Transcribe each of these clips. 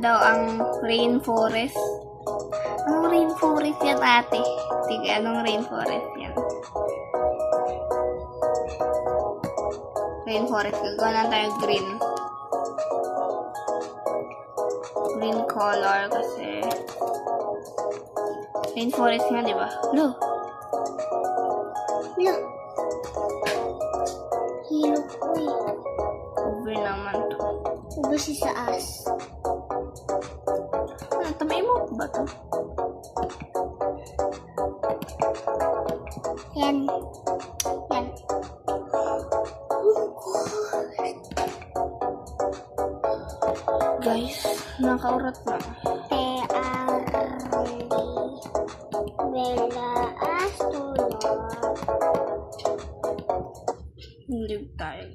daw ang rainforest. Anong rainforest yan, ate? Sige, anong rainforest yan? Rainforest. Gagawa na tayo green. Green color kasi rainforest nga, di ba? Lo! Lo! Hilo ko eh. Over naman to. Ubo si Saas. Tamay mo ba to? Yan. Yan. Guys, nakaurat na. Bella Astronaut. Leave tayo.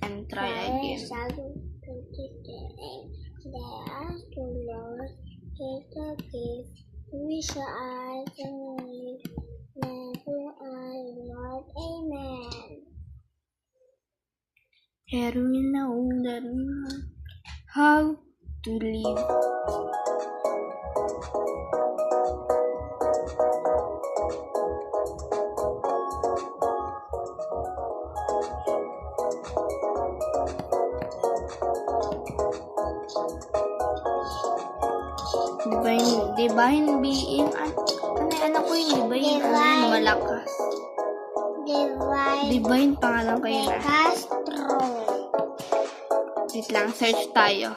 And try again. The astronaut is a gift. Wish I can live. Never I not a man. Here we know how to live. Divine being, ano ko yun? Divine, malakas. Divine pangalan ko yun. Castro. Wait lang, search tayo.